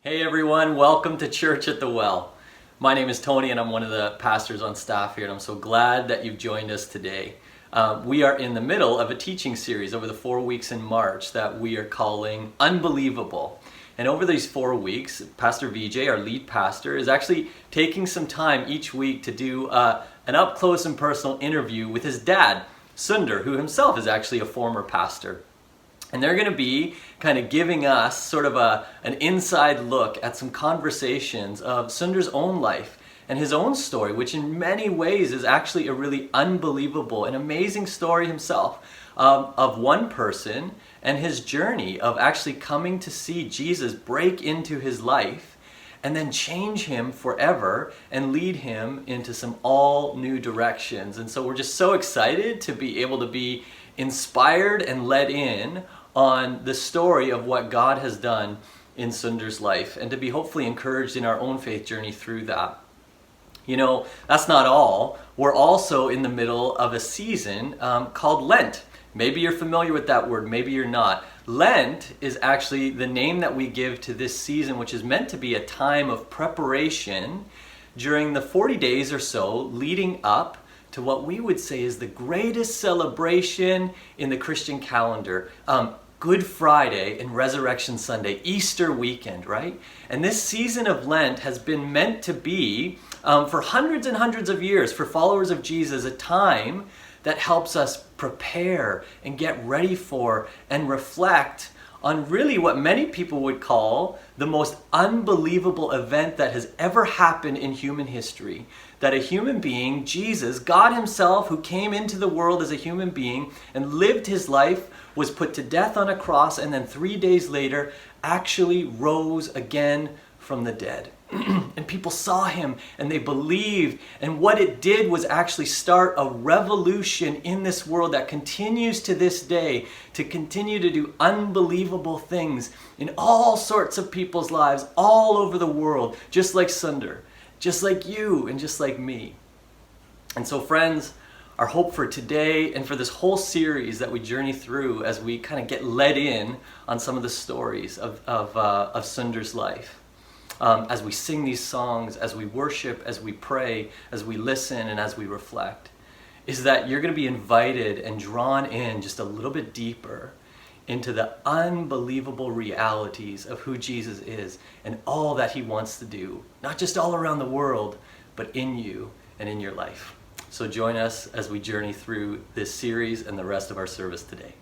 Hey everyone, welcome to Church at the Well. My name is Tony and I'm one of the pastors on staff here, and I'm so glad that you've joined us today. We are in the middle of a teaching series over the 4 weeks in March that we are calling Unbelievable. And over these 4 weeks, Pastor Vijay, our lead pastor, is actually taking some time each week to do an up-close and personal interview with his dad, Sunder, who himself is actually a former pastor. And they're going to be kind of giving us sort of an inside look at some conversations of Sunder's own life and his own story, which in many ways is actually a really unbelievable and amazing story himself of one person and his journey of actually coming to see Jesus break into his life and then change him forever and lead him into some all new directions. And so we're just so excited to be able to be inspired and led in on the story of what God has done in Sunder's life, and to be hopefully encouraged in our own faith journey through that. You know, that's not all. We're also in the middle of a season called Lent. Maybe you're familiar with that word, maybe you're not. Lent is actually the name that we give to this season, which is meant to be a time of preparation during the 40 days or so leading up to what we would say is the greatest celebration in the Christian calendar. Good Friday and Resurrection Sunday, Easter weekend, right? And this season of Lent has been meant to be, for hundreds and hundreds of years, for followers of Jesus, a time that helps us prepare and get ready for and reflect on really what many people would call the most unbelievable event that has ever happened in human history. That a human being, Jesus, God himself, who came into the world as a human being and lived his life, was put to death on a cross, and then 3 days later actually rose again from the dead. And people saw him and they believed, and what it did was actually start a revolution in this world that continues to this day to continue to do unbelievable things in all sorts of people's lives all over the world, just like Sunder, just like you and just like me. And so friends, our hope for today and for this whole series that we journey through as we kind of get led in on some of the stories of Sunder's life. As we sing these songs, as we worship, as we pray, as we listen, and as we reflect, is that you're going to be invited and drawn in just a little bit deeper into the unbelievable realities of who Jesus is and all that he wants to do, not just all around the world, but in you and in your life. So join us as we journey through this series and the rest of our service today.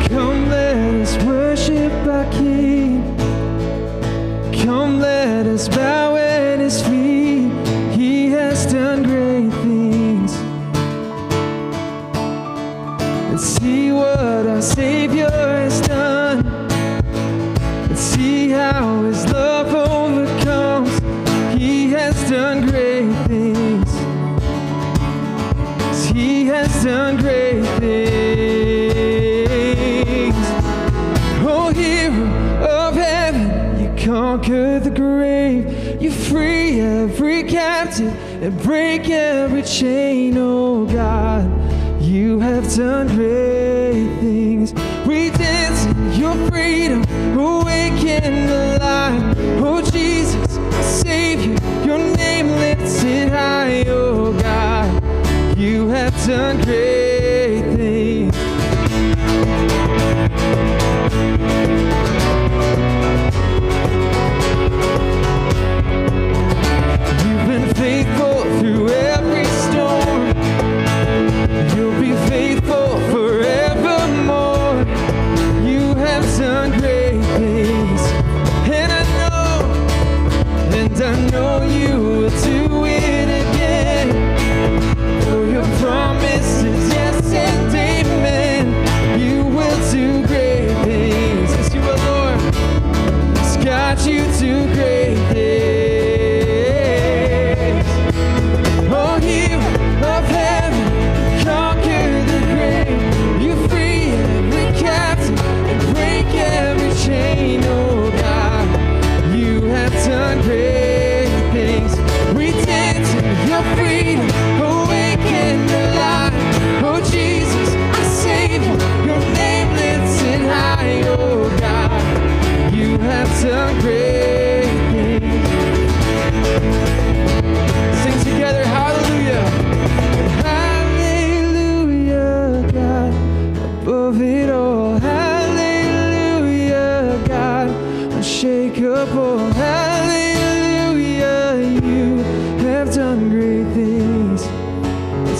Come, let us worship our King. Come, let us bow at his feet. He has done great things. Let's see what our Savior has done. Let's see how his love overcomes. He has done great things. He has done great things. Oh, hero of heaven, you conquer the grave. You free every captive and break every chain. Oh God, you have done great things. We dance in your freedom, awaken alive. Oh Jesus, Savior, your name lifted high. Oh God, you have done great things. You've been faithful through every storm. You'll be faithful forevermore. You have done great things. And I know you will do it again. For your promises, yeah.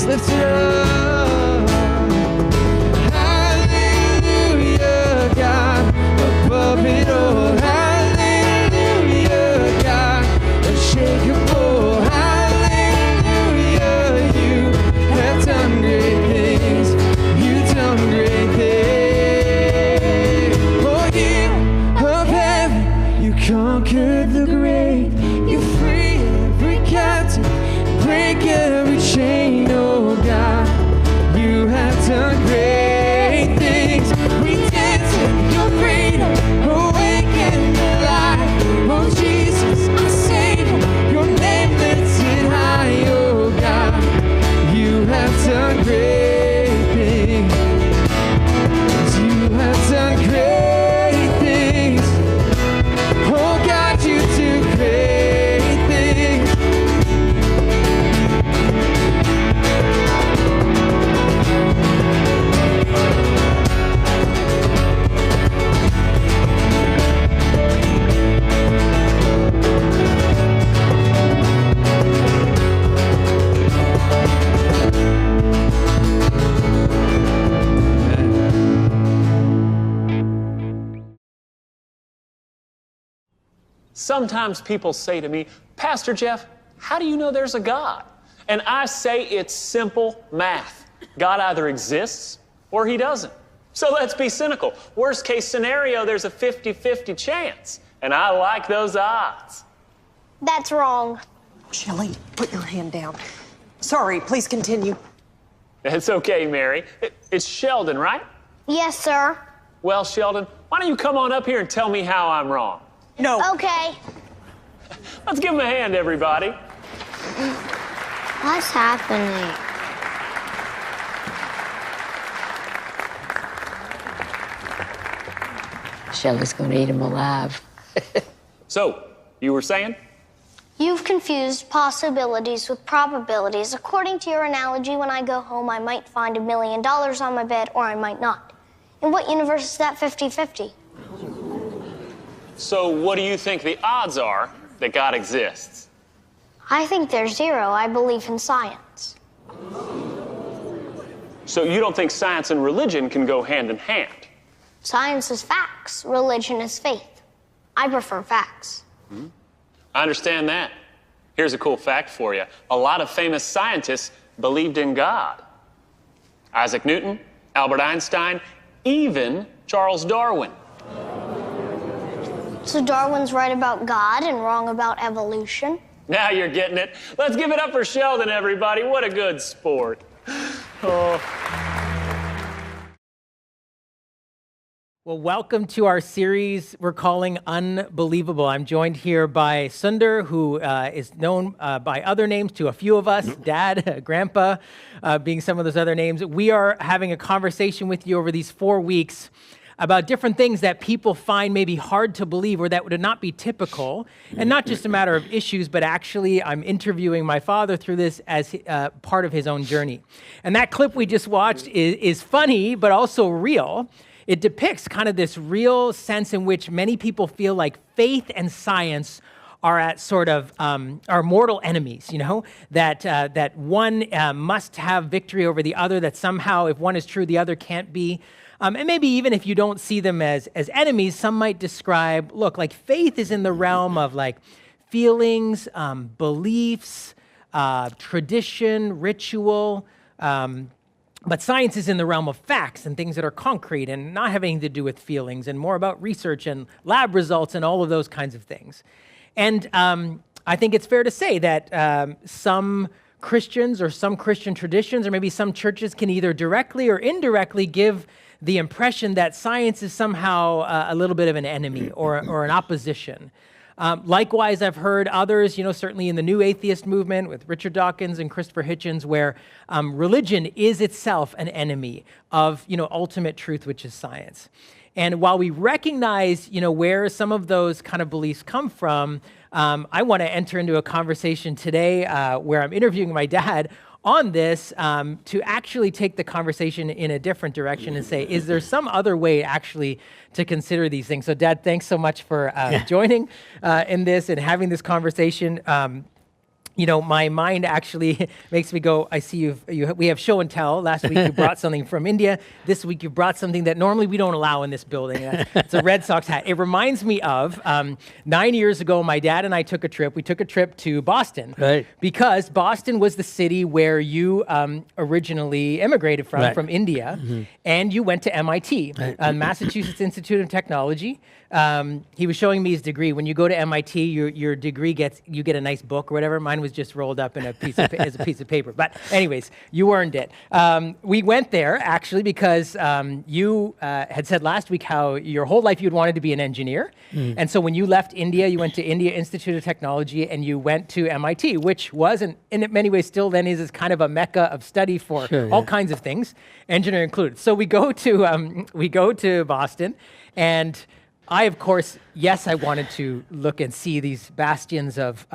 Let's lift it up. Hallelujah, God, above it all. Hallelujah, God, unshakable. Hallelujah, you have done great things. You've done great things. Oh, you of heaven, you conquered the grave. You free every captive, break every chain, oh God. You have done great things. We dance in your freedom, awaken the light. Oh Jesus, our Savior, your name lifted high, oh God. You have done great things. You have done great things. Oh God, you do great things. Sometimes people say to me, Pastor Jeff, how do you know there's a God? And I say it's simple math. God either exists or he doesn't. So let's be cynical. Worst case scenario, there's a 50-50 chance. And I like those odds. That's wrong. Shelley, put your hand down. Sorry, please continue. It's okay, Mary. It's Sheldon, right? Yes, sir. Well, Sheldon, why don't you come on up here and tell me how I'm wrong? No. Okay. Let's give him a hand, everybody. What's happening? Shelley's going to eat him alive. So, you were saying? You've confused possibilities with probabilities. According to your analogy, when I go home, I might find $1 million on my bed, or I might not. In what universe is that 50-50? So what do you think the odds are that God exists? I think there's 0. I believe in science. So you don't think science and religion can go hand in hand? Science is facts. Religion is faith. I prefer facts. I understand that. Here's a cool fact for you. A lot of famous scientists believed in God. Isaac Newton, Albert Einstein, even Charles Darwin. So Darwin's right about God and wrong about evolution? Now you're getting it. Let's give it up for Sheldon, everybody. What a good sport. Oh. Well, welcome to our series we're calling Unbelievable. I'm joined here by Sunder, who is known by other names to a few of us, Dad, Grandpa, being some of those other names. We are having a conversation with you over these 4 weeks about different things that people find maybe hard to believe or that would not be typical, and not just a matter of issues, but actually I'm interviewing my father through this as part of his own journey. And that clip we just watched is funny, but also real. It depicts kind of this real sense in which many people feel like faith and science are at sort of are mortal enemies, you know, that one must have victory over the other, that somehow if one is true, the other can't be. And maybe even if you don't see them as enemies, some might describe, look, like faith is in the realm of like feelings, beliefs, tradition, ritual, but science is in the realm of facts and things that are concrete and not having to do with feelings and more about research and lab results and all of those kinds of things. And I think it's fair to say that some Christians or some Christian traditions or maybe some churches can either directly or indirectly give the impression that science is somehow a little bit of an enemy or an opposition. Likewise, I've heard others, you know, certainly in the new atheist movement with Richard Dawkins and Christopher Hitchens, where religion is itself an enemy of, you know, ultimate truth, which is science. And while we recognize, you know, where some of those kind of beliefs come from, I want to enter into a conversation today where I'm interviewing my dad on this to actually take the conversation in a different direction and say, is there some other way actually to consider these things? So Dad, thanks so much for joining in this and having this conversation. my mind actually makes me go, I see we have show and tell. Last week you brought something from India. This week you brought something that normally we don't allow in this building. It's a Red Sox hat. It reminds me of 9 years ago, my dad and I took a trip. We took a trip to Boston. Right. Because Boston was the city where you originally immigrated from India. Mm-hmm. And you went to MIT, Massachusetts Institute of Technology. He was showing me his degree. When you go to MIT, your degree you get a nice book or whatever. Mine was just rolled up in as a piece of paper. But anyways, you earned it. We went there actually because you had said last week how your whole life you'd wanted to be an engineer. And so when you left India, you went to India Institute of Technology and you went to MIT, which was, and in many ways still then is kind of a mecca of study for all kinds of things, engineering included. So we go to Boston, and I, of course, I wanted to look and see these bastions of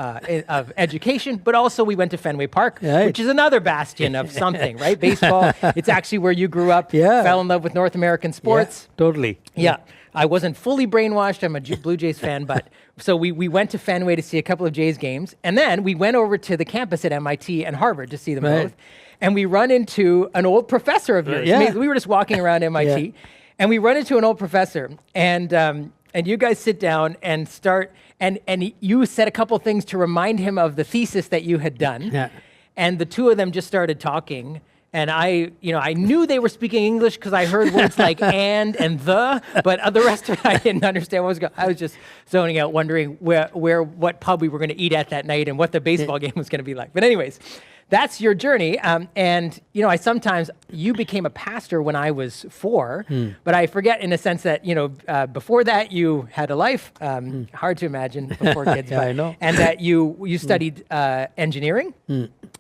education, but also we went to Fenway Park, which is another bastion of something, right? Baseball. It's actually where you grew up, fell in love with North American sports. Yeah, totally. Yeah. I wasn't fully brainwashed. I'm a Blue Jays fan, but so we went to Fenway to see a couple of Jays games, and then we went over to the campus at MIT and Harvard to see them both, and we run into an old professor of yours. Yeah. We were just walking around MIT, and we run into an old professor, and you guys sit down and start, and you said a couple things to remind him of the thesis that you had done, and the two of them just started talking. And I knew they were speaking English because I heard words like and the, but the rest of it I didn't understand what was going on. I was just zoning out, wondering what pub we were going to eat at that night and what the baseball game was going to be like. But anyways, that's your journey. And you became a pastor when I was 4, but I forget in a sense that, before that you had a life, hard to imagine before kids, I know. And that you studied engineering.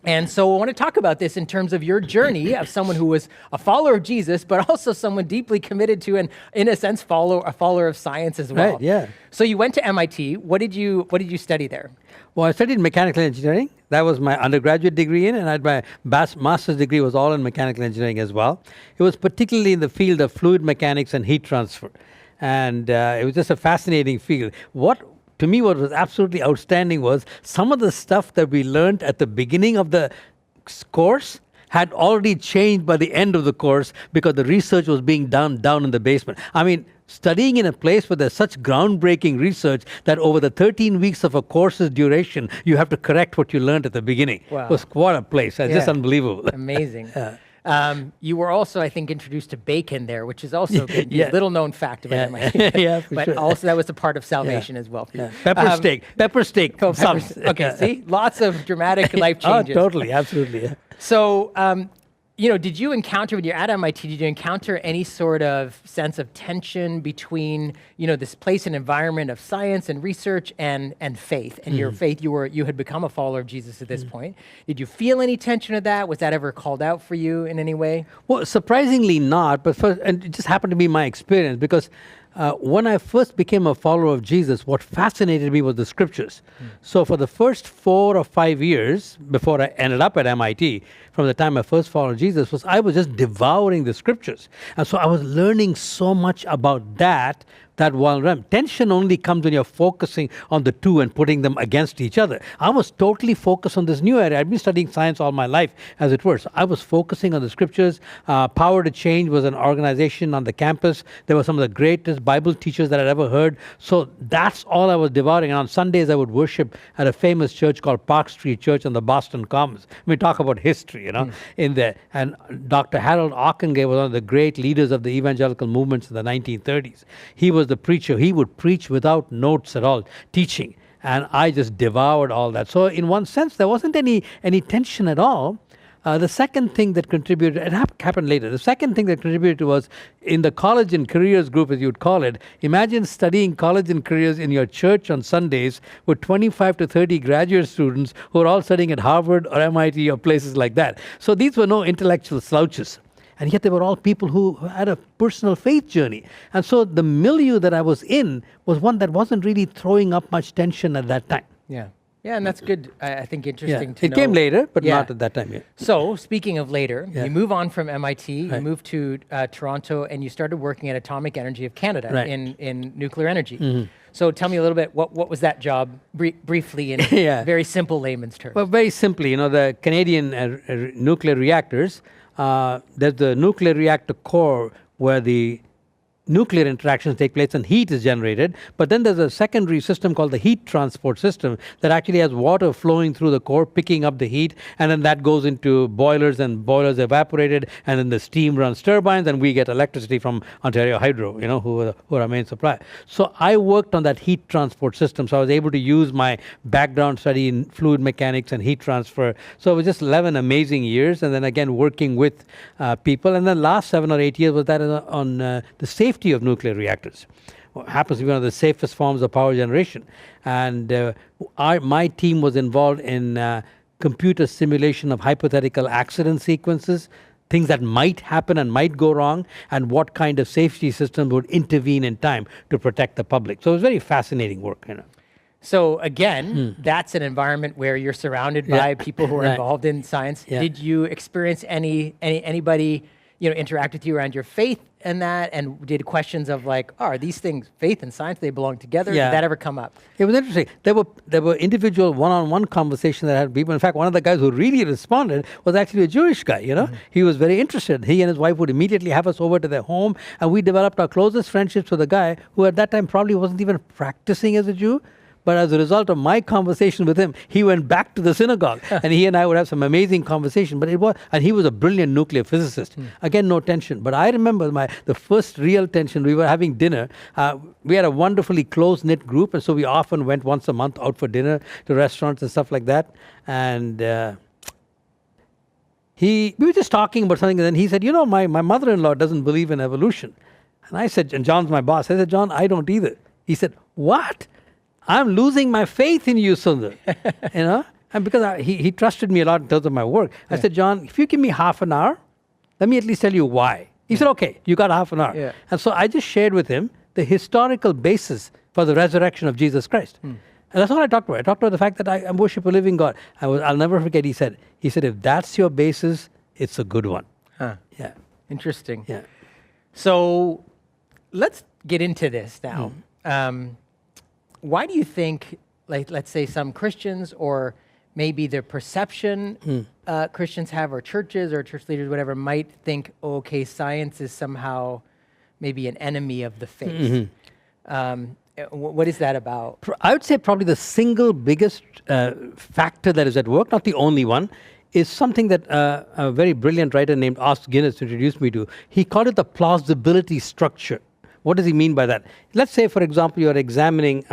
And so I want to talk about this in terms of your journey of someone who was a follower of Jesus, but also someone deeply committed to, and in a sense, a follower of science as well. Right, yeah. So you went to MIT. What did you study there? Well, I studied mechanical engineering. That was my undergraduate degree and I had my master's degree was all in mechanical engineering as well. It was particularly in the field of fluid mechanics and heat transfer. And it was just a fascinating field. To me, what was absolutely outstanding was some of the stuff that we learned at the beginning of the course had already changed by the end of the course because the research was being done down in the basement. I mean, studying in a place where there's such groundbreaking research that over the 13 weeks of a course's duration, you have to correct what you learned at the beginning. Wow. It was what a place. It's just unbelievable. Amazing. You were also, I think, introduced to bacon there, which is also a little known fact about MIT. But also that was a part of salvation as well for you. Pepper steak. Okay, see? Lots of dramatic life changes. Oh, totally. Absolutely. Yeah. So, did you encounter, when you're at MIT, did you encounter any sort of sense of tension between, this place and environment of science and research and faith? And your faith, you had become a follower of Jesus at this point. Did you feel any tension of that? Was that ever called out for you in any way? Well, surprisingly not, and it just happened to be my experience because when I first became a follower of Jesus, what fascinated me was the scriptures. So for the first 4 or 5 years before I ended up at MIT, from the time I first followed Jesus, I was just devouring the scriptures. And so I was learning so much about that one realm. Tension only comes when you're focusing on the two and putting them against each other. I was totally focused on this new area. I've been studying science all my life, as it were. So I was focusing on the scriptures. Power to Change was an organization on the campus. There were some of the greatest Bible teachers that I'd ever heard. So that's all I was devouring. And on Sundays, I would worship at a famous church called Park Street Church on the Boston Commons. We talk about history, in there. And Dr. Harold Ockenga was one of the great leaders of the evangelical movements in the 1930s. He was the preacher. He would preach without notes at all, teaching. And I just devoured all that. So in one sense, there wasn't any tension at all. The second thing that contributed, it happened later. The second thing that contributed was in the college and careers group, as you'd call it. Imagine studying college and careers in your church on Sundays with 25 to 30 graduate students who are all studying at Harvard or MIT or places like that. So these were no intellectual slouches. And yet they were all people who had a personal faith journey. And so the milieu that I was in was one that wasn't really throwing up much tension at that time. Yeah. Yeah, and that's good. I think interesting to know. It came later, but not at that time yet. So, speaking of later, you move on from MIT, you move to Toronto, and you started working at Atomic Energy of Canada in nuclear energy. So tell me a little bit, what was that job briefly in Yeah. very simple layman's terms? Well, very simply, the Canadian nuclear reactors, there's the nuclear reactor core where the nuclear interactions take place and heat is generated. But then there's a secondary system called the heat transport system that actually has water flowing through the core, picking up the heat, and then that goes into boilers, and boilers evaporated, and then the steam runs turbines, and we get electricity from Ontario Hydro, who are our main supplier. So I worked on that heat transport system, so I was able to use my background study in fluid mechanics and heat transfer. So it was just 11 amazing years, and then again working with people. And then last 7 or 8 years was that on the safety of nuclear reactors. It happens to be one of the safest forms of power generation. And my team was involved in computer simulation of hypothetical accident sequences, things that might happen and might go wrong, and what kind of safety system would intervene in time to protect the public. So it was very fascinating work. So again, that's an environment where you're surrounded by people who are involved in science. Yeah. Did you experience anybody interact with you around your faith and that, and did questions of like, are these things, faith and science, they belong together? Yeah. Did that ever come up? It was interesting. There were individual one-on-one conversations that I had with people. In fact, one of the guys who really responded was actually a Jewish guy. He was very interested. He and his wife would immediately have us over to their home, and we developed our closest friendships with a guy who at that time probably wasn't even practicing as a Jew. But as a result of my conversation with him, he went back to the synagogue, and he and I would have some amazing conversation. But and he was a brilliant nuclear physicist. Again, no tension. But I remember the first real tension. We were having dinner. We had a wonderfully close-knit group, and so we often went once a month out for dinner to restaurants and stuff like that. And we were just talking about something, and then he said, my mother-in-law doesn't believe in evolution. And I said, and John's my boss. I said, John, I don't either. He said, what? I'm losing my faith in you, Sunder. And because he trusted me a lot in terms of my work. I said, John, if you give me half an hour, let me at least tell you why. He said, okay, you got half an hour. Yeah. And so I just shared with him the historical basis for the resurrection of Jesus Christ. And that's what I talked about. I talked about the fact that I worship a living God. I'll never forget, he said, if that's your basis, it's a good one. Huh. Yeah. Interesting. Yeah. So let's get into this now. Why do you think, like, let's say some Christians, or maybe the perception Christians have, or churches or church leaders, whatever, might think, okay, science is somehow maybe an enemy of the faith? What is that about? I would say probably the single biggest factor that is at work, not the only one, is something that a very brilliant writer named Os Guinness introduced me to. He called it the plausibility structure. What does he mean by that? Let's say, for example, you're examining,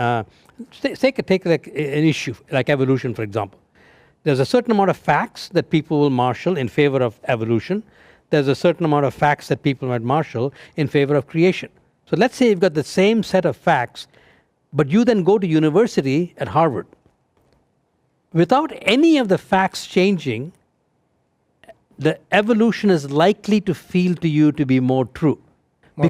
take like an issue, like evolution, for example. There's a certain amount of facts that people will marshal in favor of evolution. There's a certain amount of facts that people might marshal in favor of creation. So let's say you've got the same set of facts, but you then go to university at Harvard. Without any of the facts changing, the evolution is likely to feel to you to be more true.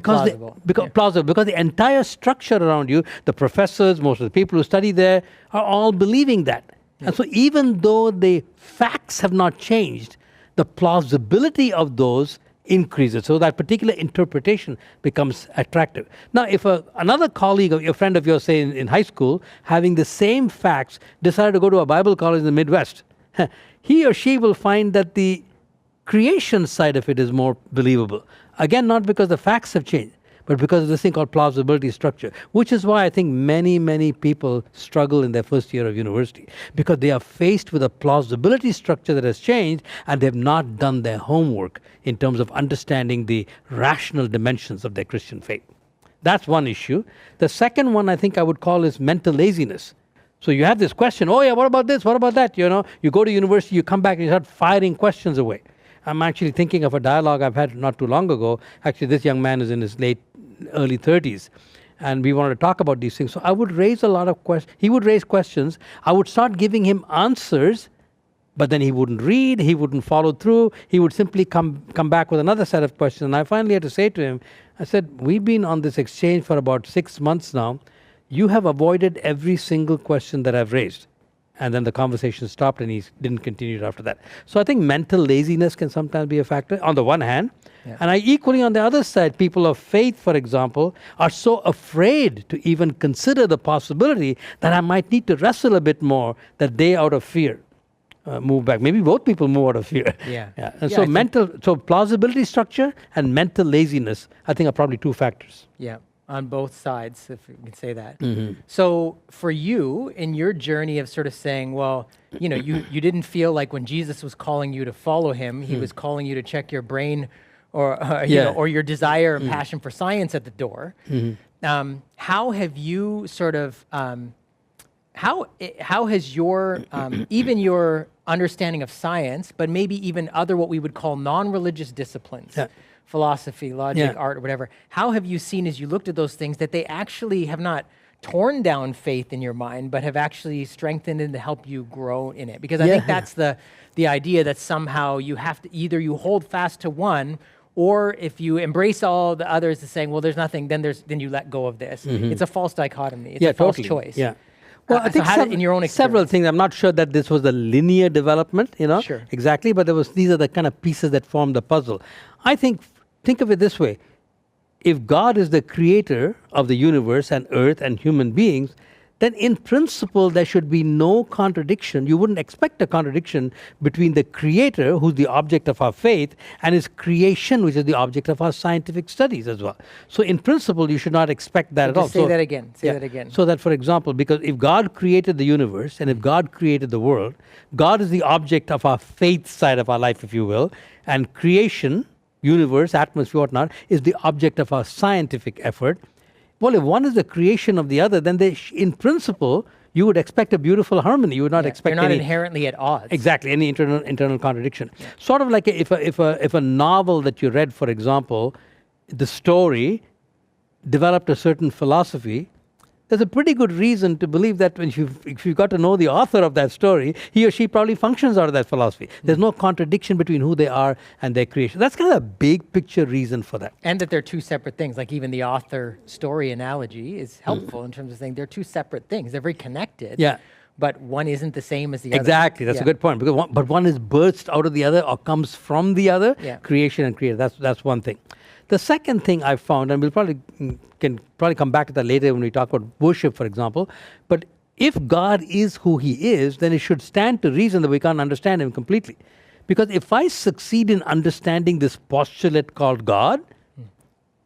Plausible. Plausible, because the entire structure around you, the professors, most of the people who study there, are all believing that. Yeah. And so even though the facts have not changed, the plausibility of those increases. So that particular interpretation becomes attractive. Now, if another colleague, or a friend of yours, say in high school, having the same facts, decided to go to a Bible college in the Midwest, he or she will find that the creation side of it is more believable. Again, not because the facts have changed, but because of this thing called plausibility structure, which is why I think many, many people struggle in their first year of university, because they are faced with a plausibility structure that has changed, and they've not done their homework in terms of understanding the rational dimensions of their Christian faith. That's one issue. The second one I think I would call is mental laziness. So you have this question, oh yeah, what about this, what about that? You go to university, you come back and you start firing questions away. I'm actually thinking of a dialogue I've had not too long ago. Actually, this young man is in his early 30s, and we wanted to talk about these things. So I would raise a lot of questions. He would raise questions. I would start giving him answers, but then he wouldn't read, he wouldn't follow through. He would simply come back with another set of questions. And I finally had to say to him, I said, we've been on this exchange for about 6 months now. You have avoided every single question that I've raised. And then the conversation stopped and he didn't continue it after that. So I think mental laziness can sometimes be a factor on the one hand. Yeah. And I equally on the other side, people of faith, for example, are so afraid to even consider the possibility that I might need to wrestle a bit more, that they out of fear move back. Maybe both people move out of fear. Yeah. And Yeah, so plausibility structure and mental laziness, I think, are probably two factors. Yeah, on both sides, if you can say that. Mm-hmm. So for you, in your journey of sort of saying, well, you know, you didn't feel like when Jesus was calling you to follow him, he was calling you to check your brain or you know, or your desire and passion for science at the door. How have you sort of how has your even your understanding of science, but maybe even other what we would call non-religious disciplines, philosophy, logic, art, or whatever, how have you seen as you looked at those things that they actually have not torn down faith in your mind, but have actually strengthened it to help you grow in it? Because I think that's the idea, that somehow you have to either you hold fast to one, or if you embrace all the others as saying, well, there's nothing, then you let go of this. It's a false dichotomy. It's a false choice. Yeah. Well, I think in your own experience, several things. I'm not sure that this was a linear development, you know, exactly, but these are the kind of pieces that form the puzzle. I think of it this way. If God is the creator of the universe and earth and human beings, then in principle, there should be no contradiction. You wouldn't expect a contradiction between the creator, who's the object of our faith, and his creation, which is the object of our scientific studies as well. So in principle, you should not expect that at all. Say that again. Say that again. So that, for example, because if God created the universe and if God created the world, God is the object of our faith side of our life, if you will, and creation, universe, atmosphere, whatnot, is the object of our scientific effort. Well, if one is the creation of the other, then in principle, you would expect a beautiful harmony. You would not expect they're not any, inherently at odds. Exactly, any internal contradiction. Sort of like if a novel that you read, for example, the story developed a certain philosophy, there's a pretty good reason to believe that if you got to know the author of that story, he or she probably functions out of that philosophy. There's no contradiction between who they are and their creation. That's kind of a big picture reason for that. And that they're two separate things. Like even the author story analogy is helpful in terms of saying they're two separate things. They're very connected. Yeah. But one isn't the same as the other. Exactly, that's a good point. Because one is burst out of the other or comes from the other. Yeah. Creation and creator. That's one thing. The second thing I've found, and we'll can come back to that later when we talk about worship, for example, but if God is who he is, then it should stand to reason that we can't understand him completely. Because if I succeed in understanding this postulate called God,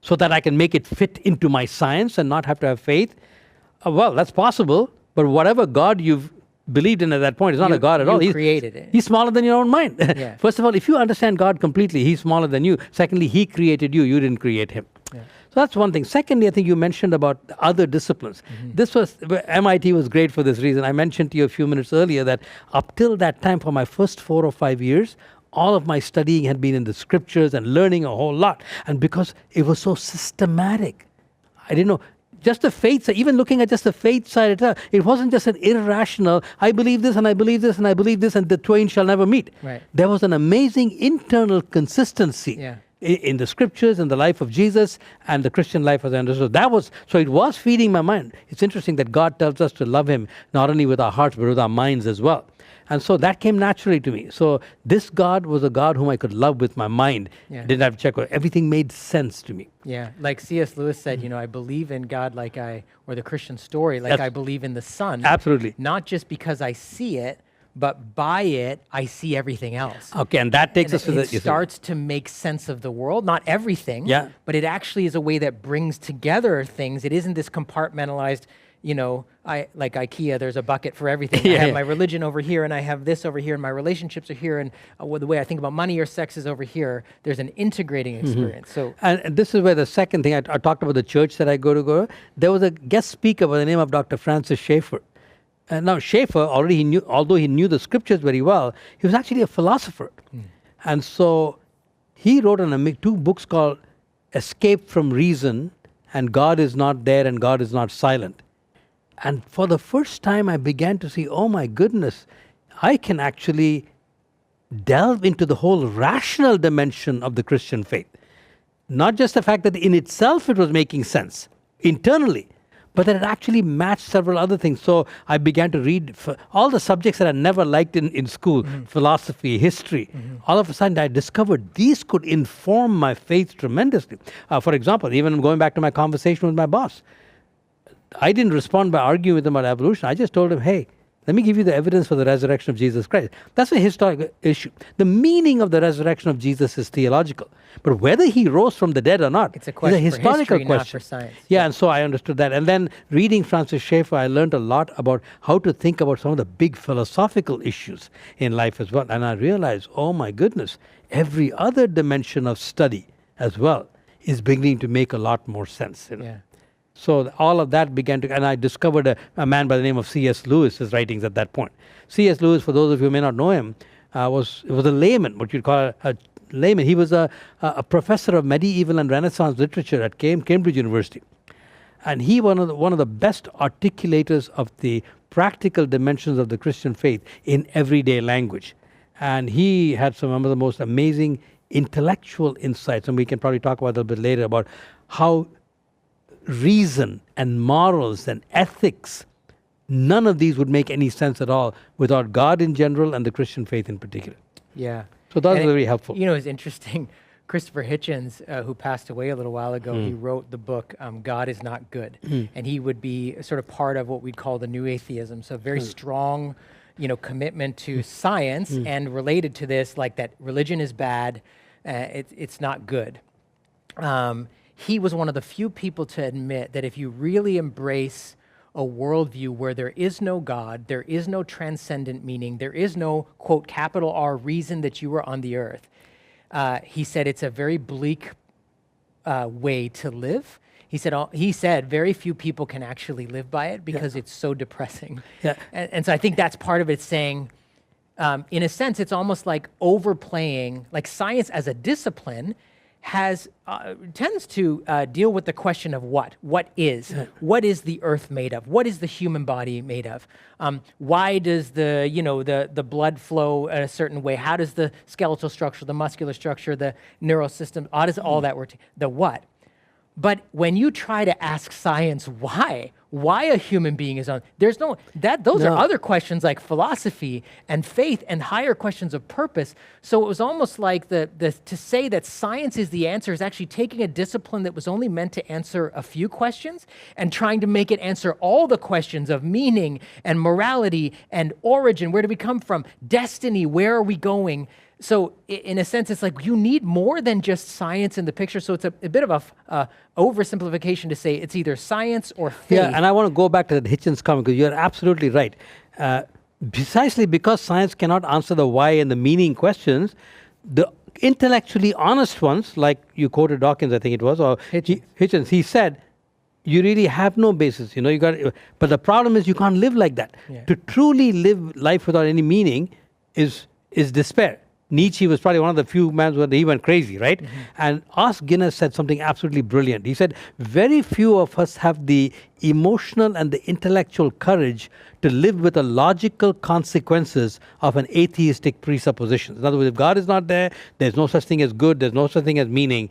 so that I can make it fit into my science and not have to have faith, well, that's possible, but whatever God you've believed in at that point is not a God at all. He created it. He's smaller than your own mind. Yeah. First of all, if you understand God completely, he's smaller than you. Secondly, he created you. You didn't create him. Yeah. So that's one thing. Secondly, I think you mentioned about other disciplines. MIT was great for this reason. I mentioned to you a few minutes earlier that up till that time, for my first 4 or 5 years, all of my studying had been in the scriptures and learning a whole lot. And because it was so systematic, I didn't know. Just the faith side, even looking at just the faith side, it wasn't just an irrational, I believe this and I believe this and I believe this and the twain shall never meet. Right. There was an amazing internal consistency in the scriptures and the life of Jesus and the Christian life as I understood. So it was feeding my mind. It's interesting that God tells us to love him not only with our hearts but with our minds as well. And so that came naturally to me. So this God was a God whom I could love with my mind. Yeah. Didn't have to check. Everything made sense to me. Yeah, like C.S. Lewis said, I believe in God or the Christian story, like I believe in the sun. Absolutely. Not just because I see it, but by it, I see everything else. Okay, and that takes us to it starts to make sense of the world, not everything, but it actually is a way that brings together things. It isn't this compartmentalized, like IKEA, there's a bucket for everything. I have my religion over here, and I have this over here, and my relationships are here, and the way I think about money or sex is over here. There's an integrating experience. So, and this is where the second thing, I talked about the church that I go to. There was a guest speaker by the name of Dr. Francis Schaeffer. Now, Schaeffer, although he knew the scriptures very well, he was actually a philosopher. And so he wrote 2 books called Escape from Reason and God is Not There and God is Not Silent. And for the first time, I began to see, oh my goodness, I can actually delve into the whole rational dimension of the Christian faith. Not just the fact that in itself it was making sense internally, but that it actually matched several other things. So I began to read all the subjects that I never liked in school, philosophy, history. All of a sudden I discovered these could inform my faith tremendously. For example, even going back to my conversation with my boss, I didn't respond by arguing with him about evolution. I just told him, hey, let me give you the evidence for the resurrection of Jesus Christ. That's a historical issue. The meaning of the resurrection of Jesus is theological. But whether he rose from the dead or not, It's a question is a historical for history, question. not for science. Yeah, and so I understood that. And then reading Francis Schaeffer, I learned a lot about how to think about some of the big philosophical issues in life as well. And I realized, oh my goodness, every other dimension of study as well is beginning to make a lot more sense. Yeah. So all of that began to, and I discovered a man by the name of C.S. Lewis's writings at that point. C.S. Lewis, for those of you who may not know him, was a layman, what you'd call a layman. He was a professor of medieval and Renaissance literature at Cambridge University. And he one of the best articulators of the practical dimensions of the Christian faith in everyday language. And he had some of the most amazing intellectual insights, and we can probably talk about that a bit later, about how reason and morals and ethics, none of these would make any sense at all without God in general and the Christian faith in particular. Yeah. So that was And very helpful. You know, it's interesting. Christopher Hitchens, who passed away a little while ago, he wrote the book, God is Not Good. And he would be sort of part of what we'd call the new atheism. So very strong, commitment to science, and related to this, like that religion is bad, it's not good. He was one of the few people to admit that if you really embrace a worldview where there is no God, there is no transcendent meaning, there is no, quote, capital R reason that you are on the earth, he said it's a very bleak way to live. He said very few people can actually live by it because it's so depressing. Yeah. And so I think that's part of it, saying, in a sense, it's almost like overplaying, like science as a discipline tends to deal with the question of what is the earth made of? What is the human body made of? Why does the blood flow a certain way? How does the skeletal structure, the muscular structure, the neural system, how does all that work? The what? But when you try to ask science why a human being is on, those are other questions like philosophy and faith and higher questions of purpose. So it was almost like to say that science is the answer is actually taking a discipline that was only meant to answer a few questions and trying to make it answer all the questions of meaning and morality and origin, where do we come from, destiny, where are we going? So in a sense, it's like you need more than just science in the picture. So it's a bit of a oversimplification to say it's either science or faith. Yeah, and I want to go back to that Hitchens comment because you're absolutely right. Precisely because science cannot answer the why and the meaning questions, the intellectually honest ones, like you quoted Dawkins, I think it was, or Hitchens, he said, you really have no basis. But the problem is you can't live like that. Yeah. To truly live life without any meaning is despair. Nietzsche was probably one of the few men where he went crazy, right? And Os Guinness said something absolutely brilliant. He said, very few of us have the emotional and the intellectual courage to live with the logical consequences of an atheistic presupposition. In other words, if God is not there, there's no such thing as good, there's no such thing as meaning.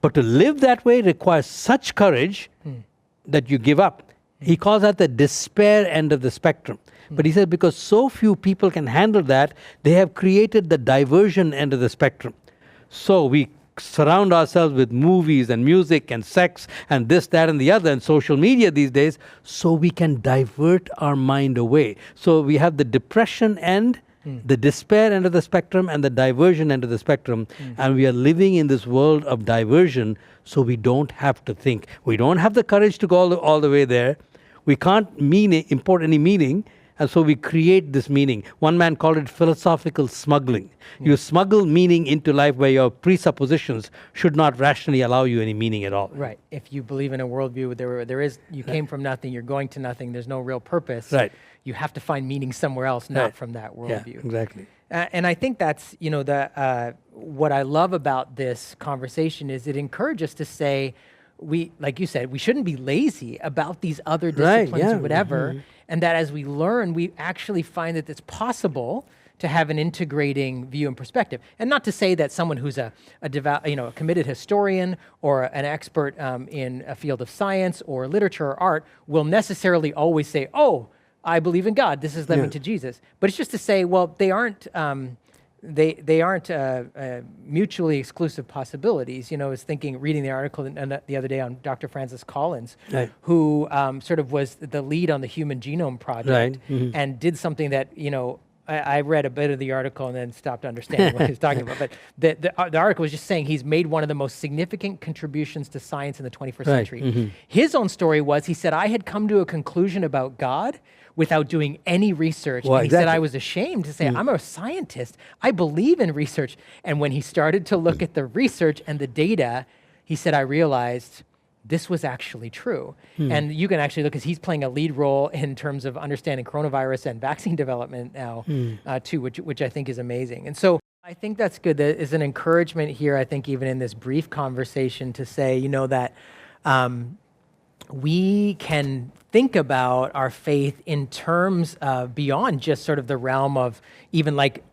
But to live that way requires such courage that you give up. He calls that the despair end of the spectrum. But he says because so few people can handle that, they have created the diversion end of the spectrum. So we surround ourselves with movies and music and sex and this, that, and the other, and social media these days, so we can divert our mind away. So we have the depression end, the despair end of the spectrum, and the diversion end of the spectrum. And we are living in this world of diversion, so we don't have to think. We don't have the courage to go all the way there. We can't import any meaning. And so we create this meaning. One man called it philosophical smuggling. You smuggle meaning into life where your presuppositions should not rationally allow you any meaning at all. Right. If you believe in a worldview, there is you came from nothing, you're going to nothing, there's no real purpose. Right. You have to find meaning somewhere else, not from that worldview. Yeah, exactly. And I think that's, what I love about this conversation is it encourages us to say, like you said, we shouldn't be lazy about these other disciplines or whatever. And that as we learn, we actually find that it's possible to have an integrating view and perspective. And not to say that someone who's a devout, a committed historian or an expert in a field of science or literature or art will necessarily always say, "Oh, I believe in God. This has led me to Jesus." But it's just to say, well, they aren't mutually exclusive possibilities. I was reading the article the other day on Dr. Francis Collins, who sort of was the lead on the Human Genome Project and did something that, I read a bit of the article and then stopped understanding what he was talking about. But the article was just saying he's made one of the most significant contributions to science in the 21st century. His own story was, he said, I had come to a conclusion about God without doing any research. Well, and he said, I was ashamed to say, I'm a scientist. I believe in research. And when he started to look at the research and the data, he said, I realized this was actually true. And you can actually look, because he's playing a lead role in terms of understanding coronavirus and vaccine development now, too, which I think is amazing. And so I think that's good. There is an encouragement here, I think, even in this brief conversation to say, that we can think about our faith in terms of beyond just sort of the realm of even like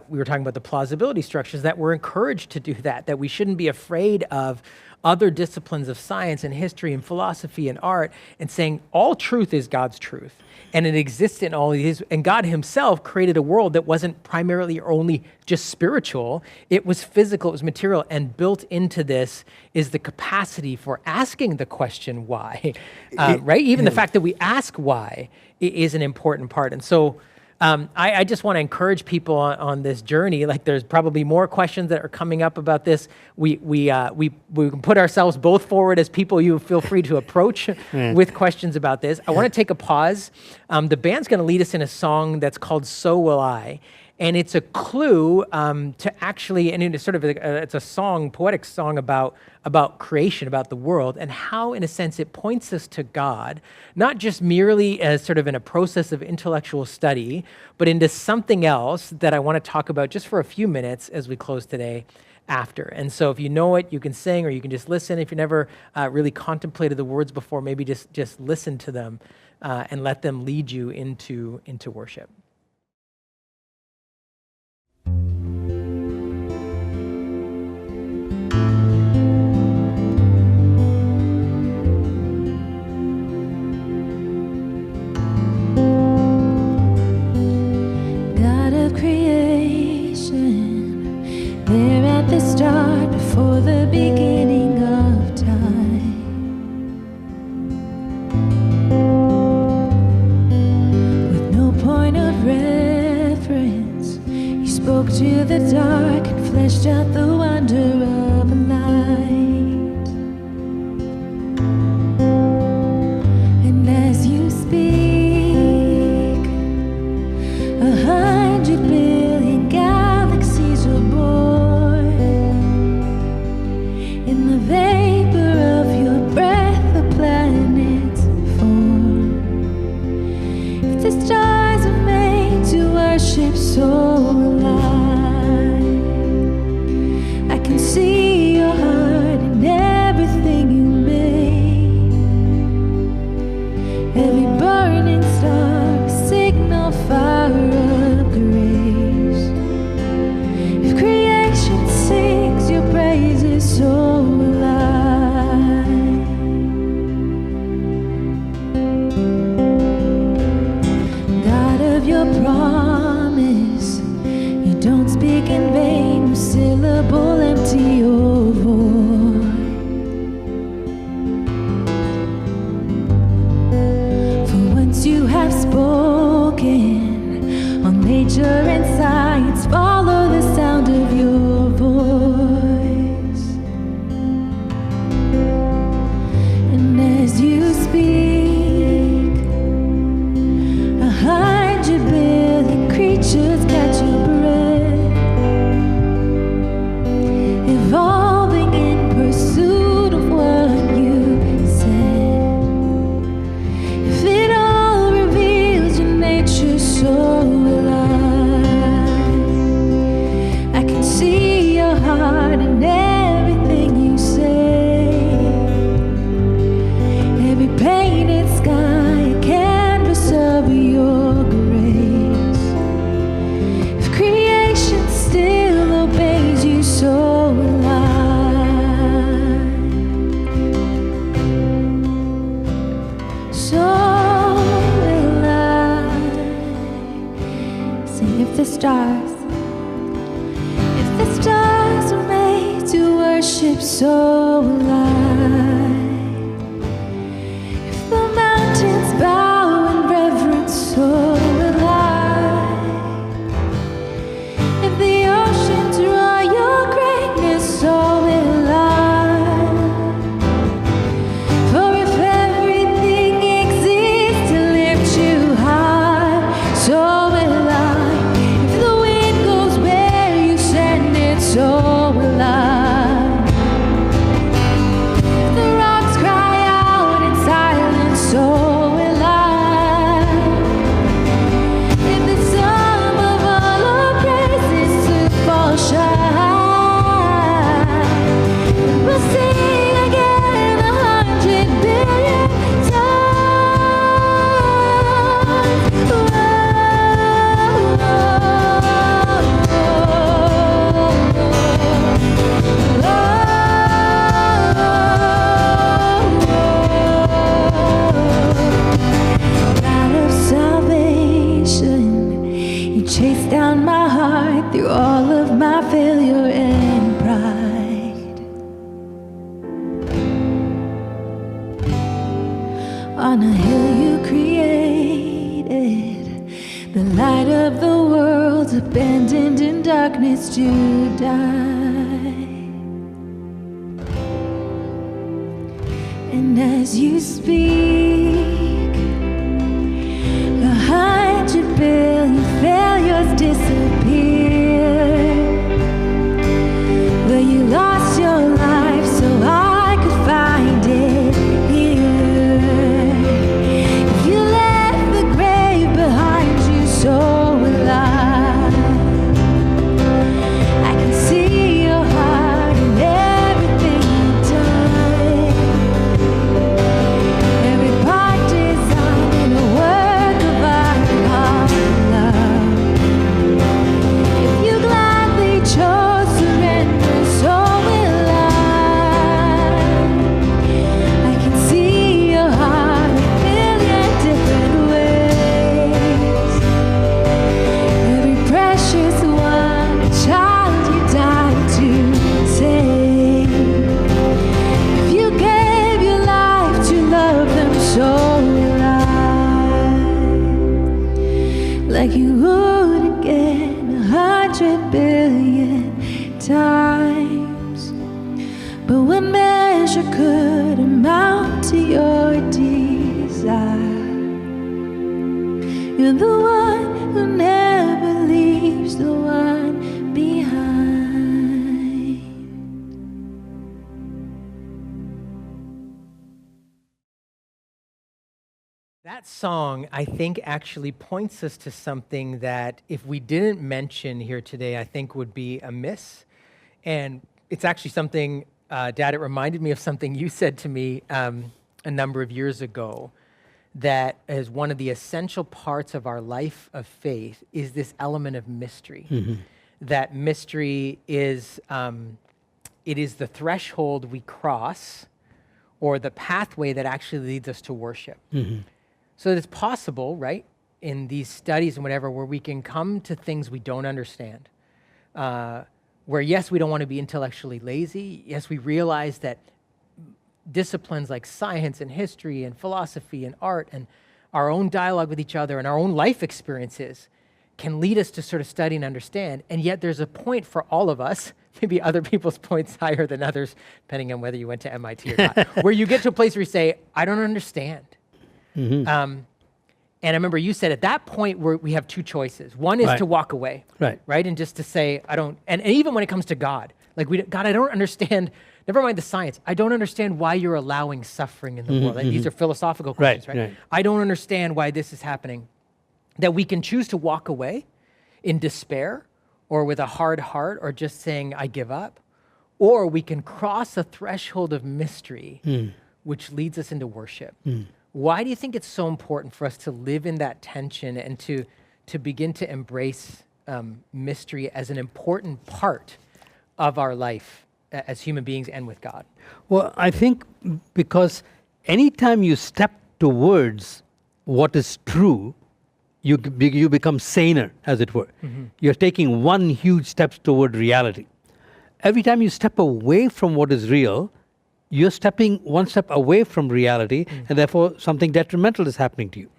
we were talking about the plausibility structures, that we're encouraged to do that we shouldn't be afraid of other disciplines of science and history and philosophy and art, and saying all truth is God's truth. And it exists in all of these. And God himself created a world that wasn't primarily or only just spiritual. It was physical, it was material. And built into this is the capacity for asking the question why, right? Even the fact that we ask why is an important part. And so I just want to encourage people on this journey. Like, there's probably more questions that are coming up about this. We can put ourselves both forward as people you feel free to approach with questions about this. I want to take a pause. The band's going to lead us in a song that's called "So Will I." And it's a clue to actually, and it's sort of it's a song, poetic song about creation, about the world, and how, in a sense, it points us to God, not just merely as sort of in a process of intellectual study, but into something else that I want to talk about just for a few minutes as we close today after. And so if you know it, you can sing, or you can just listen. If you never really contemplated the words before, maybe just listen to them and let them lead you into worship. There at the start, before the beginning of time, with no point of so alive. If the mountains bow in reverence, so will I. If the oceans roar your greatness, so will I. For if everything exists to lift you high, so will I. If the wind goes where you send it, so will I. If the rocks cry out in silence, so will I. If the sum of all our praises to fall short, we'll sing again 100 billion times. God of salvation, you chased down my heart through all of my failure and pride. On a hill you created, the light of the world, abandoned in darkness to die. And as you speak, 100 billion failures disappear. Where you lost your life so I could find it here. If you left the grave behind you, so will I. I can see your heart in everything you've done. Every part designed in a work of art called love. If you gladly chose surrender, so will I. I can see your heart in a million different ways. Every precious one, a child you died to save. If you gave your life to love them, so will I. Like you would again 100 billion times. But what measure could amount to your desire? You're the one who never leaves the one behind. That song, I think, actually points us to something that if we didn't mention here today, I think would be amiss. And it's actually something, Dad, it reminded me of something you said to me a number of years ago, that is one of the essential parts of our life of faith is this element of mystery. That mystery is, it is the threshold we cross or the pathway that actually leads us to worship. So it's possible, right, in these studies and whatever, where we can come to things we don't understand, where yes, we don't want to be intellectually lazy. Yes, we realize that disciplines like science and history and philosophy and art and our own dialogue with each other and our own life experiences can lead us to sort of study and understand. And yet there's a point for all of us, maybe other people's points higher than others, depending on whether you went to MIT or not, where you get to a place where you say, I don't understand. And I remember you said at that point we have two choices. One is to walk away, right? And just to say, I don't, and even when it comes to God, like God, I don't understand, never mind the science, I don't understand why you're allowing suffering in the world. Like, these are philosophical questions, right? I don't understand why this is happening. That we can choose to walk away in despair or with a hard heart or just saying, I give up. Or we can cross a threshold of mystery, which leads us into worship. Why do you think it's so important for us to live in that tension and to begin to embrace mystery as an important part of our life as human beings and with God? Well, I think because anytime you step towards what is true, you become saner, as it were. You're taking one huge step toward reality. every time you step away from what is real, you're stepping one step away from reality, and therefore something detrimental is happening to you.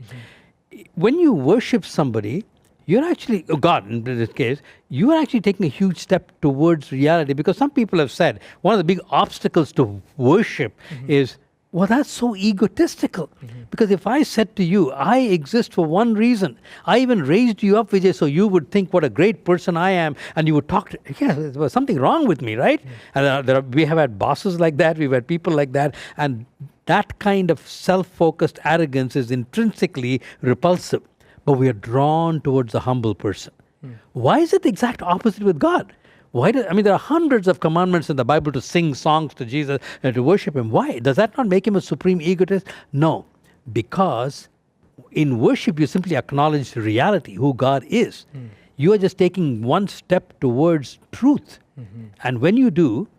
When you worship somebody, you're actually, God in this case, you are actually taking a huge step towards reality, because some people have said one of the big obstacles to worship is, well, that's so egotistical. Because if I said to you, I exist for one reason, I even raised you up, Vijay, so you would think what a great person I am, and you would talk to, there was something wrong with me, right? And we have had bosses like that, we've had people like that, and that kind of self-focused arrogance is intrinsically repulsive. But we are drawn towards a humble person. Why is it the exact opposite with God? There are hundreds of commandments in the Bible to sing songs to Jesus and to worship Him. Why? Does that not make Him a supreme egotist? No. Because in worship, you simply acknowledge reality, who God is. You are just taking one step towards truth. And when you do,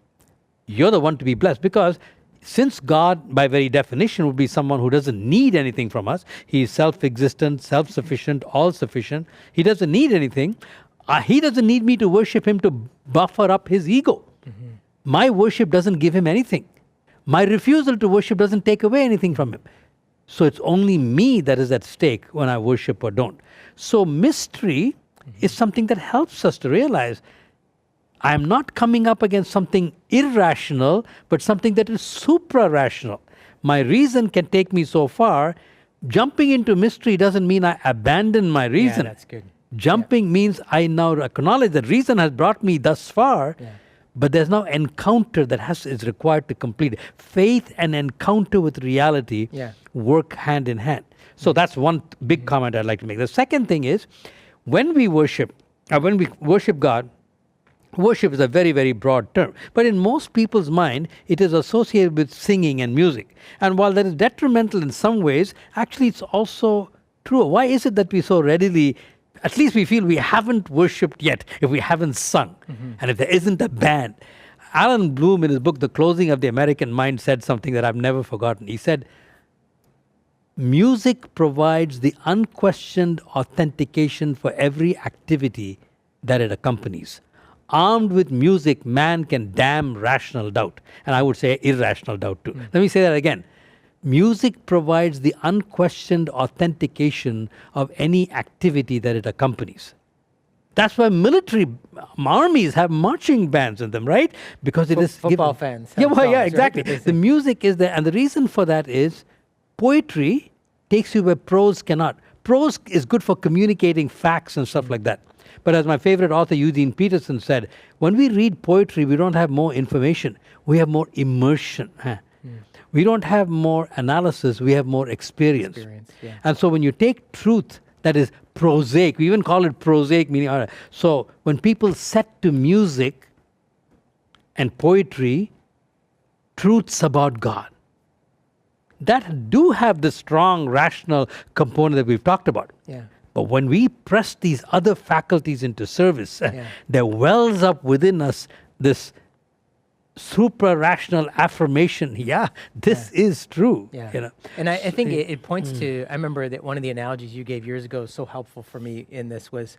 you're the one to be blessed. Because since God, by very definition, would be someone who doesn't need anything from us, He is self-existent, self-sufficient, all-sufficient. He doesn't need anything. He doesn't need me to worship Him to buffer up His ego. My worship doesn't give Him anything. My refusal to worship doesn't take away anything from Him. So it's only me that is at stake when I worship or don't. So mystery is something that helps us to realize I'm not coming up against something irrational, but something that is supra-rational. My reason can take me so far. Jumping into mystery doesn't mean I abandon my reason. Yeah, that's good. Jumping means I now acknowledge that reason has brought me thus far, but there's now encounter that is required to complete it. Faith and encounter with reality work hand in hand. So that's one big comment I'd like to make. The second thing is, when we worship God, worship is a very, very broad term. But in most people's mind, it is associated with singing and music. And while that is detrimental in some ways, actually it's also true. Why is it that we so readily, at least we feel we haven't worshipped yet if we haven't sung, and if there isn't a band? Alan Bloom, in his book, The Closing of the American Mind, said something that I've never forgotten. He said, music provides the unquestioned authentication for every activity that it accompanies. Armed with music, man can damn rational doubt. And I would say irrational doubt too. Let me say that again. Music provides the unquestioned authentication of any activity that it accompanies. That's why military armies have marching bands in them, right? Because it is football fans. Exactly. Right? The music is there, and the reason for that is poetry takes you where prose cannot. Prose is good for communicating facts and stuff like that. But as my favorite author Eugene Peterson said, when we read poetry, we don't have more information. We have more immersion. We don't have more analysis. We have more experience. And so when you take truth that is prosaic, we even call it prosaic, meaning, so when people set to music and poetry, truths about God, that do have the strong rational component that we've talked about. But when we press these other faculties into service, there wells up within us this supra-rational affirmation. This is true. And I think it points to, I remember that one of the analogies you gave years ago was so helpful for me in this was,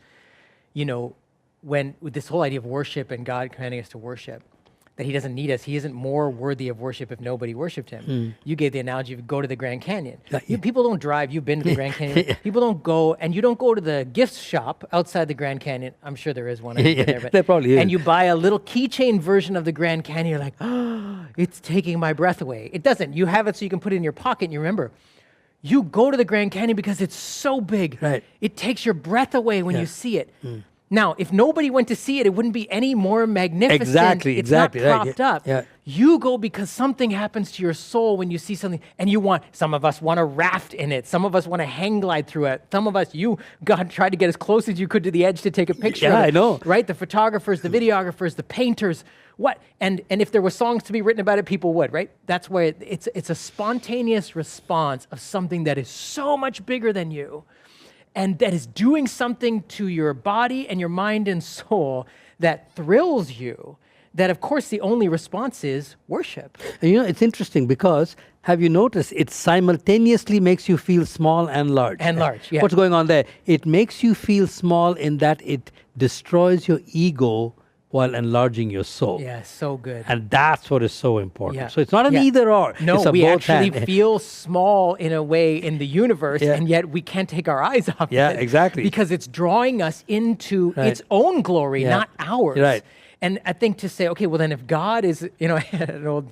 when with this whole idea of worship and God commanding us to worship, that He doesn't need us. He isn't more worthy of worship if nobody worshiped Him. You gave the analogy of go to the Grand Canyon. People don't drive. You've been to the Grand Canyon. People don't go, and you don't go to the gift shop outside the Grand Canyon. I'm sure there is one. There probably is. And you buy a little keychain version of the Grand Canyon. You're like, oh, it's taking my breath away. It doesn't. You have it so you can put it in your pocket, and you remember. You go to the Grand Canyon because it's so big. It takes your breath away when you see it. Now, if nobody went to see it, it wouldn't be any more magnificent. It's not propped up. You go because something happens to your soul when you see something, and some of us want to raft in it. Some of us want to hang glide through it. Some of us, God tried to get as close as you could to the edge to take a picture of it. I know. Right? The photographers, the videographers, the painters. And if there were songs to be written about it, people would, right? That's why it's a spontaneous response of something that is so much bigger than you, and that is doing something to your body and your mind and soul that thrills you, that of course the only response is worship. And it's interesting because, have you noticed, it simultaneously makes you feel small and large. What's going on there? It makes you feel small in that it destroys your ego while enlarging your soul. Yeah, so good. And that's what is so important. Yeah. So it's not an Yeah. either or. No, it's a we both actually and. feel small in a way in the universe, Yeah. and yet we can't take our eyes off Yeah, it. exactly. Because it's drawing us into Right. its own glory, Yeah. not ours. Right. And I think to say, okay, well then if God is, I had an old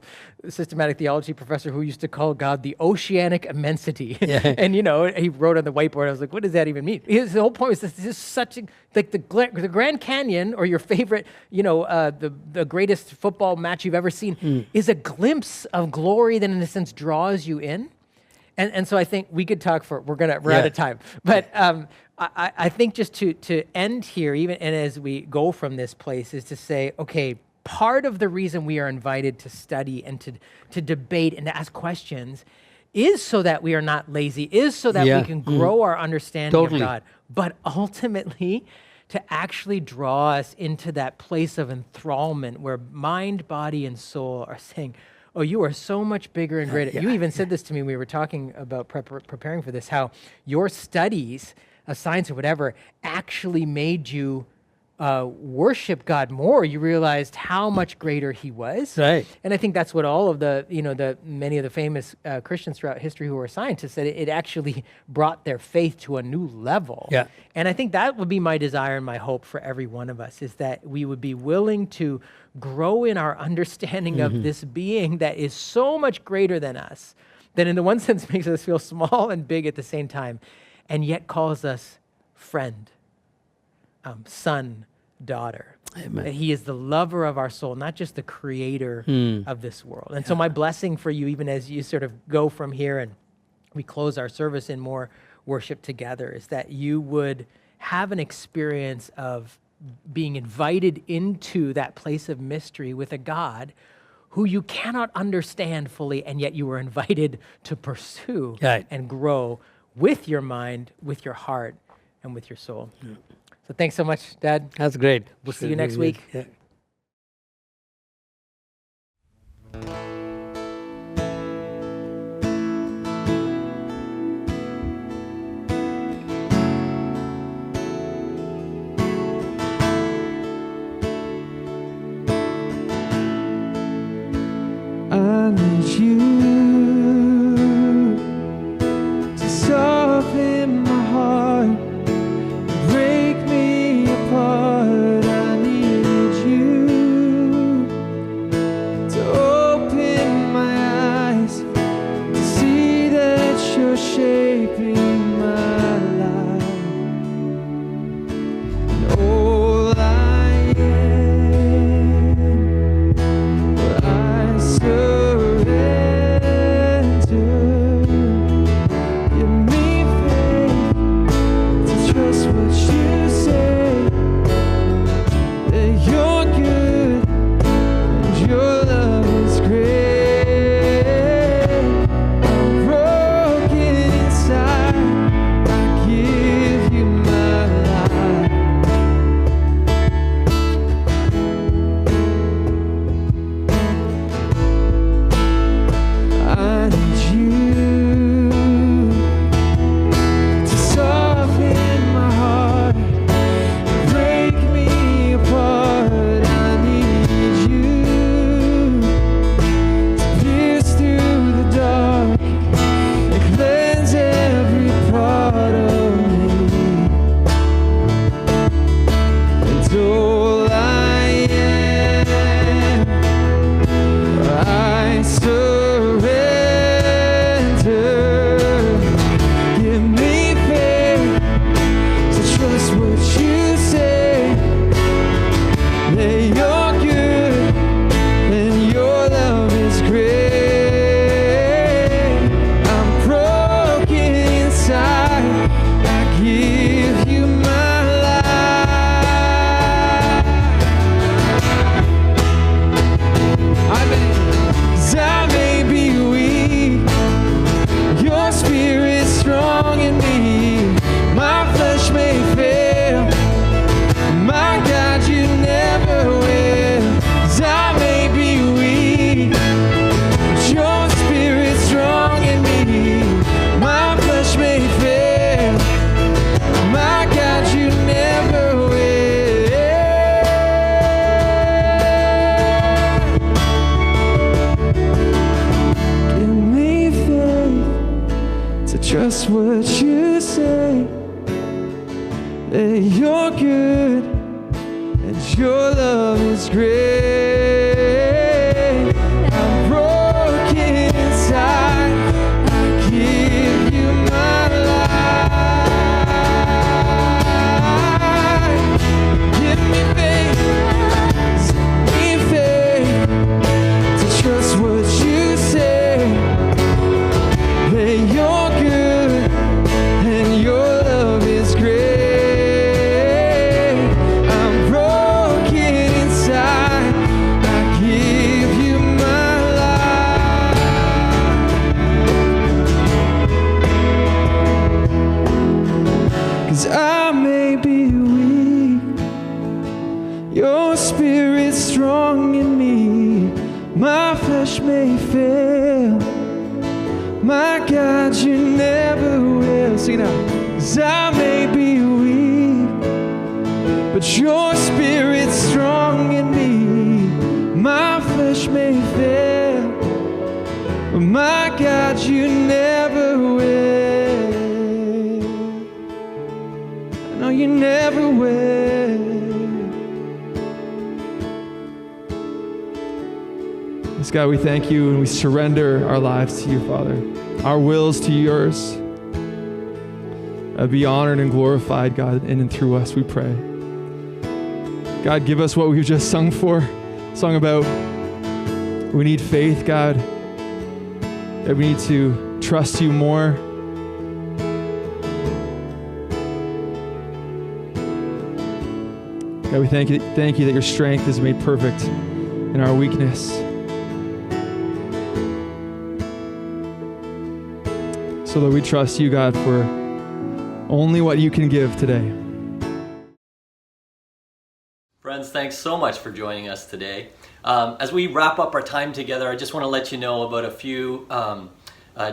systematic theology professor who used to call God the oceanic immensity. Yeah. And, he wrote on the whiteboard, I was like, what does that even mean? The whole point was this is such a, like the Grand Canyon or your favorite, the greatest football match you've ever seen is a glimpse of glory that in a sense draws you in. And so I think we could talk we're out of time. But I think just to end here, even and as we go from this place, is to say, okay, part of the reason we are invited to study and to debate and to ask questions is so that we are not lazy, is so that we can grow our understanding of God. But ultimately, to actually draw us into that place of enthrallment where mind, body, and soul are saying, oh, you are so much bigger and greater. You even said this to me when we were talking about preparing for this, how your studies of science or whatever actually made you worship God more. You realized how much greater He was. Right. And I think that's what all of the many of the famous Christians throughout history who were scientists said. It actually brought their faith to a new level. Yeah. And I think that would be my desire and my hope for every one of us, is that we would be willing to grow in our understanding of this being that is so much greater than us, that in the one sense makes us feel small and big at the same time, and yet calls us friend, son, daughter. Amen. That He is the lover of our soul, not just the creator of this world. And so my blessing for you, even as you sort of go from here and we close our service in more worship together, is that you would have an experience of being invited into that place of mystery with a God who you cannot understand fully, and yet you were invited to pursue and grow with your mind, with your heart, and with your soul. Yeah. So thanks so much, Dad. That's great. We'll see you next week. Yeah. I need you to soften my heart, break me apart. I need you to open my eyes, to see that you're shaping my life. And all I am, I surrender. what you say, that you're good and your love is great. I'm broken inside, I give you my life. Give me faith, to trust what you say, that you're good and your love is great. I'm broken inside, I give you my life. 'Cause I may be weak, your spirit's strong in me. My flesh may fail, my God, you never will. Sing it out. 'Cause I may be weak, but your spirit's strong in me. My flesh may fail, but my God, you never will. No, you never will. Yes, God, we thank you and we surrender our lives to you, Father. Our wills to yours. Be honored and glorified, God, in and through us, we pray. God, give us what we've just sung about. We need faith, God. That we need to trust you more. God, we thank you that your strength is made perfect in our weakness. So that we trust you, God, for only what you can give today. Friends, thanks so much for joining us today. As we wrap up our time together, I just want to let you know about a few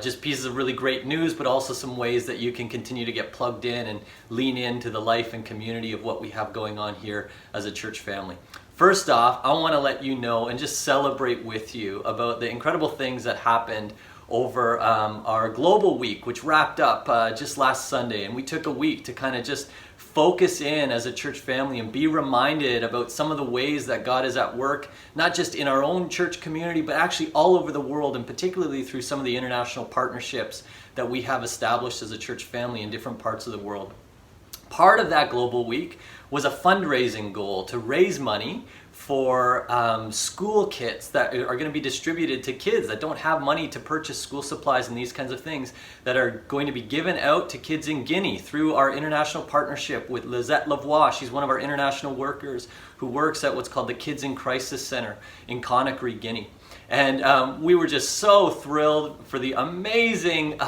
just pieces of really great news, but also some ways that you can continue to get plugged in and lean into the life and community of what we have going on here as a church family. First off, I want to let you know and just celebrate with you about the incredible things that happened over our global week, which wrapped up just last Sunday. And we took a week to kind of just focus in as a church family and be reminded about some of the ways that God is at work, not just in our own church community, but actually all over the world, and particularly through some of the international partnerships that we have established as a church family in different parts of the world. Part of that global week was a fundraising goal to raise money for school kits that are going to be distributed to kids that don't have money to purchase school supplies and these kinds of things, that are going to be given out to kids in Guinea through our international partnership with Lisette Lavoie. She's one of our international workers who works at what's called the Kids in Crisis Center in Conakry, Guinea. And we were just so thrilled for the amazing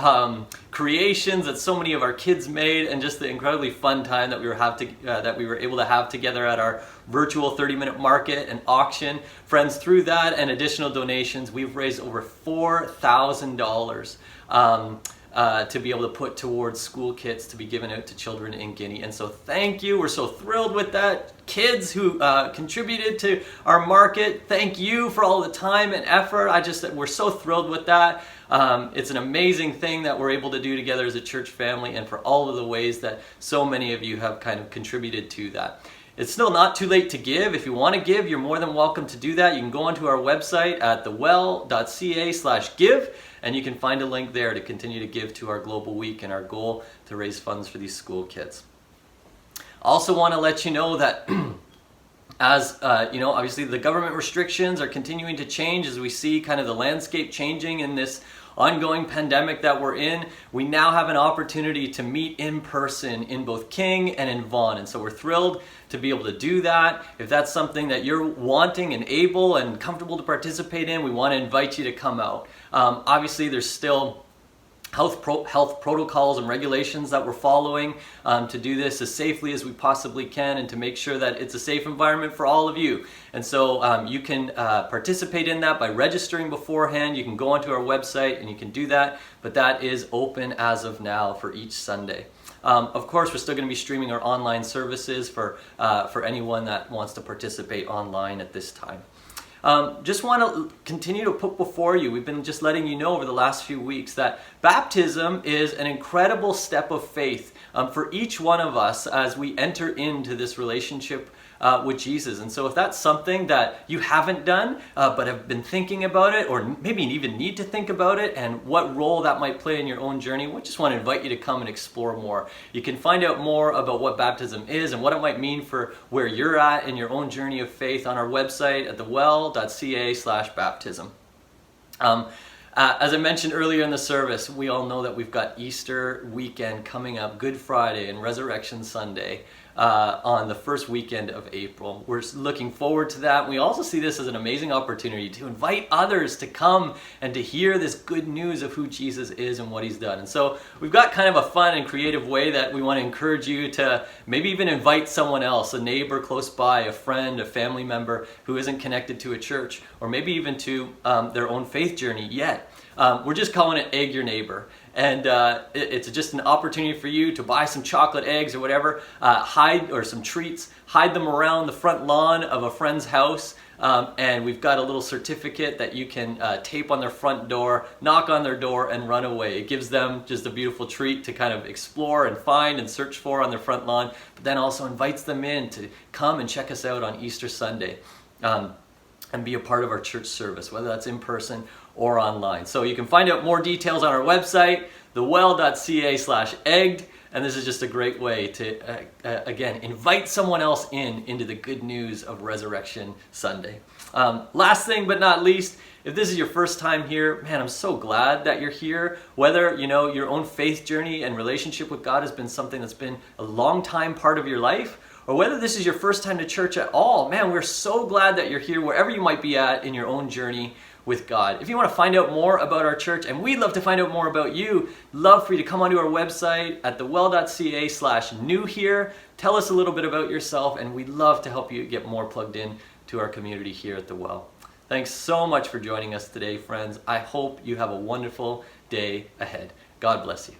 creations that so many of our kids made, and just the incredibly fun time that we were able to have together at our virtual 30-minute market and auction. Friends, through that and additional donations, we've raised over $4,000 to be able to put towards school kits to be given out to children in Guinea. And so thank you. We're so thrilled with that. Kids who contributed to our market, thank you for all the time and effort. We're so thrilled with that. It's an amazing thing that we're able to do together as a church family, and for all of the ways that so many of you have kind of contributed to that. It's still not too late to give. If you want to give, you're more than welcome to do that. You can go onto our website at thewell.ca/give, and you can find a link there to continue to give to our global week and our goal to raise funds for these school kids. Also want to let you know that as obviously the government restrictions are continuing to change as we see kind of the landscape changing in this ongoing pandemic that we're in. We now have an opportunity to meet in person in both King and in Vaughan, and so we're thrilled to be able to do that. If that's something that you're wanting and able and comfortable to participate in, we want to invite you to come out. Obviously there's still health protocols and regulations that we're following to do this as safely as we possibly can, and to make sure that it's a safe environment for all of you. And so you can participate in that by registering beforehand. You can go onto our website and you can do that, but that is open as of now for each Sunday. Of course, we're still going to be streaming our online services for anyone that wants to participate online at this time. just want to continue to put before you, we've been just letting you know over the last few weeks that baptism is an incredible step of faith for each one of us as we enter into this relationship with Jesus. And so if that's something that you haven't done, but have been thinking about it, or maybe even need to think about it, and what role that might play in your own journey, we just want to invite you to come and explore more. You can find out more about what baptism is and what it might mean for where you're at in your own journey of faith on our website at thewell.ca/baptism. As I mentioned earlier in the service, we all know that we've got Easter weekend coming up, Good Friday and Resurrection Sunday on the first weekend of April. We're looking forward to that. We also see this as an amazing opportunity to invite others to come and to hear this good news of who Jesus is and what he's done. And so we've got kind of a fun and creative way that we want to encourage you to maybe even invite someone else, a neighbor close by, a friend, a family member who isn't connected to a church, or maybe even to their own faith journey yet. We're just calling it Egg Your Neighbor. And it's just an opportunity for you to buy some chocolate eggs or whatever, or some treats, hide them around the front lawn of a friend's house, and we've got a little certificate that you can tape on their front door, knock on their door, and run away. It gives them just a beautiful treat to kind of explore and find and search for on their front lawn, but then also invites them in to come and check us out on Easter Sunday. And be a part of our church service, whether that's in person or online. So you can find out more details on our website, thewell.ca/egged, and this is just a great way to, again, invite someone else into the good news of Resurrection Sunday. Last thing but not least, if this is your first time here, man, I'm so glad that you're here. Whether, your own faith journey and relationship with God has been something that's been a long time part of your life, or whether this is your first time to church at all, man, we're so glad that you're here wherever you might be at in your own journey with God. If you want to find out more about our church, and we'd love to find out more about you, love for you to come onto our website at thewell.ca/new here. Tell us a little bit about yourself, and we'd love to help you get more plugged in to our community here at The Well. Thanks so much for joining us today, friends. I hope you have a wonderful day ahead. God bless you.